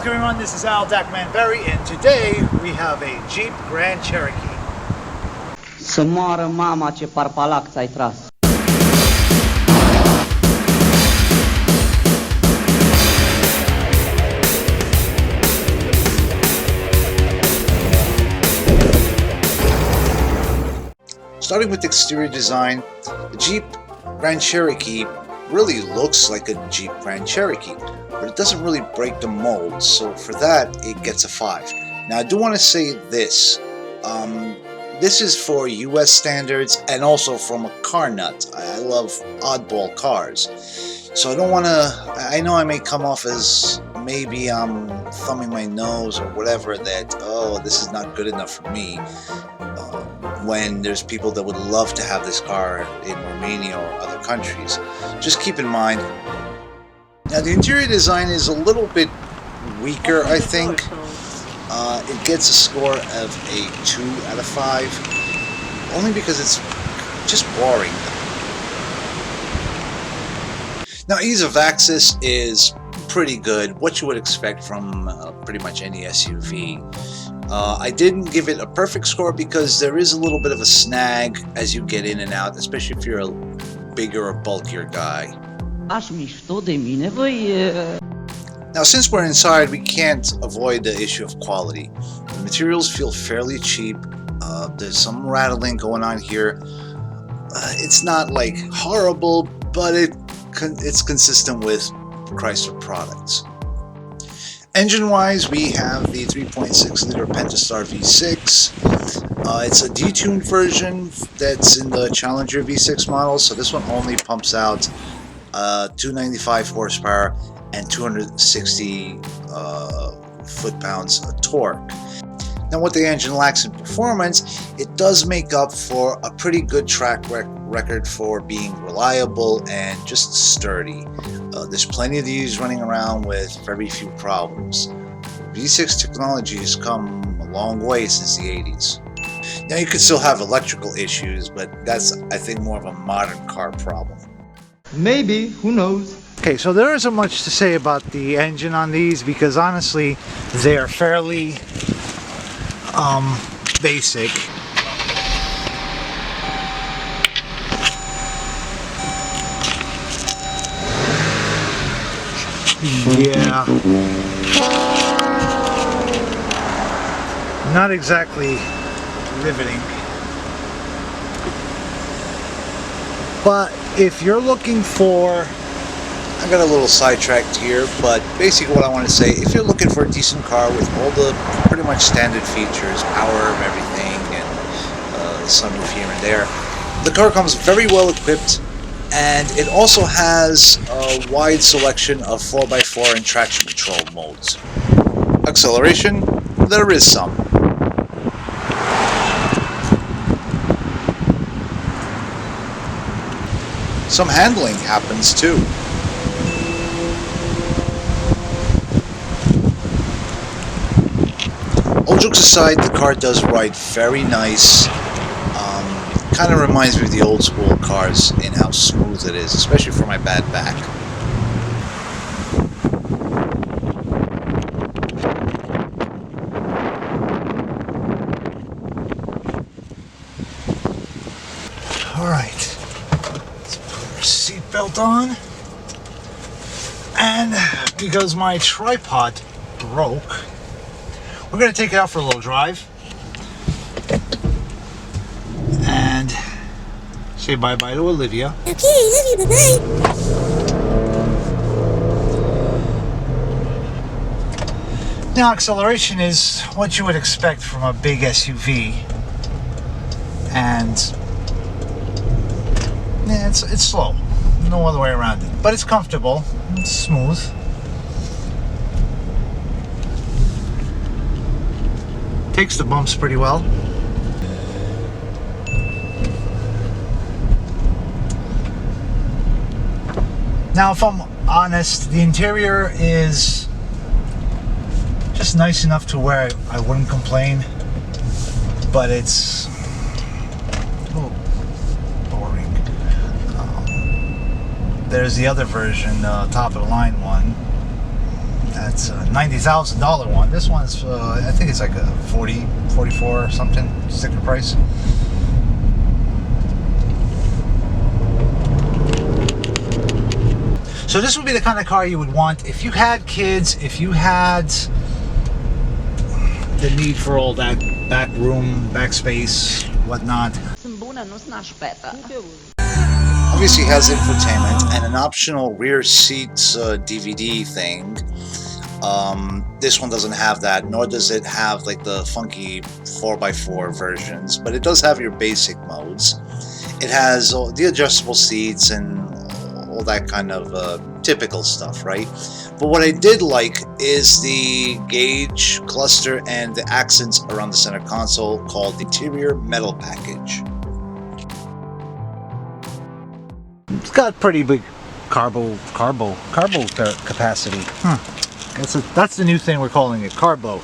Welcome everyone, this is DACMan and today we have a Jeep Grand Cherokee. Să moară mama ce parpalac ți-ai tras. Starting with exterior design, the Jeep Grand Cherokee really looks like a Jeep Grand Cherokee, but it doesn't really break the mold, so for that it gets a 5. Now I do want to say this, this is for US standards and also from a car nut. I love oddball cars, so I don't want to, I know I may come off as maybe I'm thumbing my nose or whatever that, oh, this is not good enough for me, when there's people that would love to have this car in Romania or other countries. Just keep in mind, now the interior design is a little bit weaker, I think. It gets a score of a 2 out of 5, only because it's just boring. Now ease of access is pretty good, what you would expect from pretty much any SUV. I didn't give it a perfect score because there is a little bit of a snag as you get in and out, especially if you're a bigger or bulkier guy. Aș mișto de mine, băi. Now since we're inside, we can't avoid the issue of quality. The materials feel fairly cheap. There's some rattling going on here. It's not like horrible, but it's consistent with Chrysler products. Engine-wise, we have the 3.6-liter Pentastar V6. It's a detuned version that's in the Challenger V6 model, so this one only pumps out 295 horsepower and 260 foot-pounds of torque. Now, what the engine lacks in performance, it does make up for a pretty good track record for being reliable and just sturdy. There's plenty of these running around with very few problems. V6 technology has come a long way since the 80s. Now you could still have electrical issues, but that's, I think, more of a modern car problem. Maybe, who knows? Okay, so there isn't much to say about the engine on these because honestly they are fairly basic. Yeah, not exactly riveting, but if you're looking for, I got a little sidetracked here, but basically what I want to say, if you're looking for a decent car with all the pretty much standard features, power of everything, and sunroof here and there, the car comes very well equipped. And it also has a wide selection of 4x4 and traction control modes. Acceleration, there is some. Some handling happens too. All jokes aside, the car does ride very nice. Kind of reminds me of the old school cars in how smooth it is, especially for my bad back. alright, let's put our seatbelt on, and because my tripod broke, we're going to take it out for a little drive and say bye-bye to Olivia. Okay, love you, bye-bye. Now, acceleration is what you would expect from a big SUV, and yeah, it's slow. No other way around it, but it's comfortable. It's smooth. Takes the bumps pretty well. Now, if I'm honest, the interior is just nice enough to where I wouldn't complain, but it's a little boring. There's the other version, top of the line one. That's a $90,000 one. This one's, I think it's like a 40, 44 or something sticker price. So this would be the kind of car you would want if you had kids, if you had the need for all that back room, back space, whatnot. Obviously has infotainment and an optional rear seats DVD thing. This one doesn't have that, nor does it have like the funky 4x4 versions, but it does have your basic modes. It has the adjustable seats and all that kind of typical stuff, right? But what I did like is the gauge cluster and the accents around the center console called the interior metal package. It's got pretty big carbo capacity. That's the new thing we're calling it, carbo.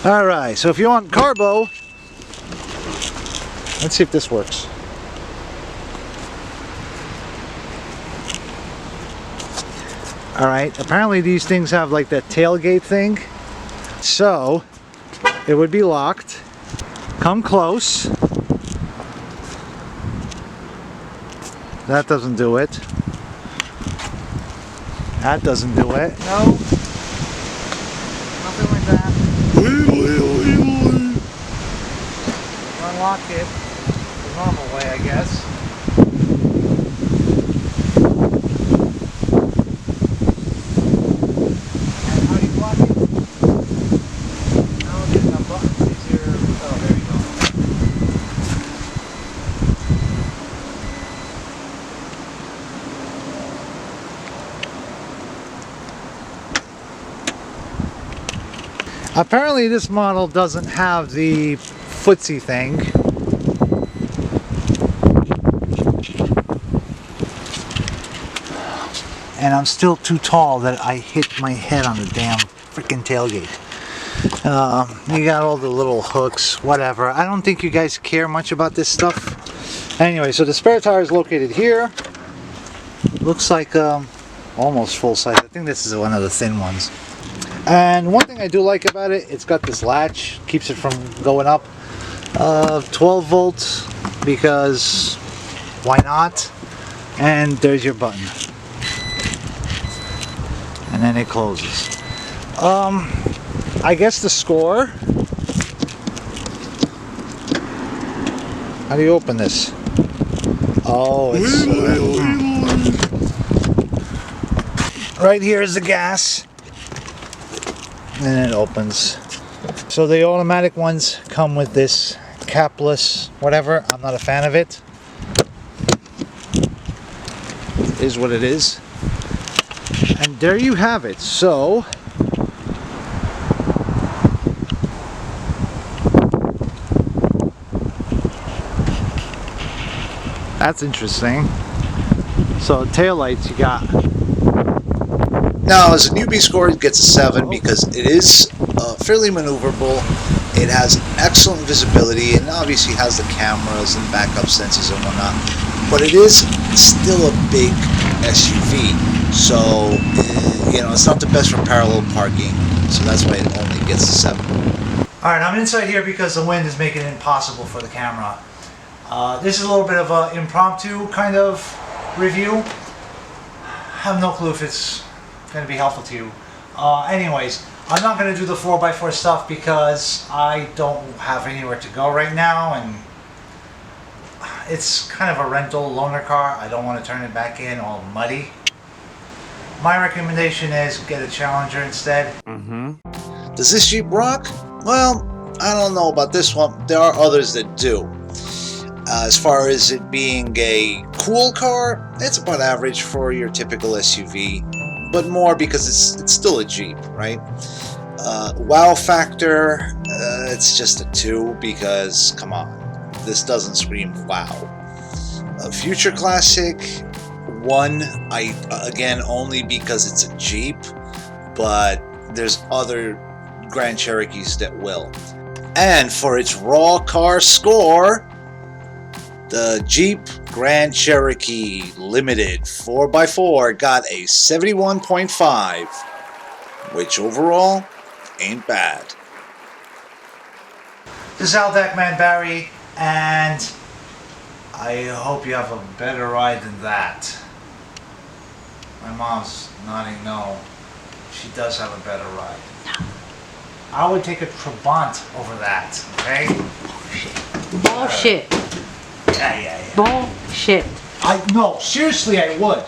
All right, so if you want carbo, let's see if this works. All right, apparently these things have like that tailgate thing. So it would be locked. Come close. That doesn't do it. That doesn't do it. No. Nothing like that. Unlock it the normal way, I guess. And how do you lock it? No, there's no buttons. These are... Oh, there you go. Apparently this model doesn't have the footsie thing. And I'm still too tall that I hit my head on the damn freaking tailgate. You got all the little hooks, whatever. I don't think you guys care much about this stuff. Anyway, so the spare tire is located here. Looks like almost full size. I think this is one of the thin ones. And one thing I do like about it, it's got this latch, keeps it from going up. 12 volts, because why not? And there's your button. And then it closes. I guess the score. How do you open this? Oh, it's right here is the gas. And it opens. So the automatic ones come with this capless whatever. I'm not a fan of it. It is what it is. And there you have it. So that's interesting. So taillights you got. Now, as a newbie score, it gets a 7 because it is fairly maneuverable. It has excellent visibility and obviously has the cameras and backup sensors and whatnot. But it is still a big SUV, so you know it's not the best for parallel parking. So that's why it only gets a 7. All right, I'm inside here because the wind is making it impossible for the camera. This is a little bit of an impromptu kind of review. I have no clue if it's going to be helpful to you. Anyways, I'm not going to do the 4x4 stuff because I don't have anywhere to go right now, and it's kind of a rental loaner car. I don't want to turn it back in all muddy. My recommendation is get a Challenger instead. Does this Jeep rock? Well, I don't know about this one. There are others that do. As far as it being a cool car, it's about average for your typical SUV, but more because it's still a Jeep, right? Wow factor, it's just a 2 because, come on, this doesn't scream wow. Future classic, 1, again, only because it's a Jeep, but there's other Grand Cherokees that will. And for its raw car score, the Jeep Grand Cherokee Limited 4x4 got a 71.5. which overall ain't bad. This is DACMan Barry, and I hope you have a better ride than that. My mom's nodding no. She does have a better ride. I would take a Trabant over that, okay? Bullshit. Yeah. Bullshit. No, seriously I would.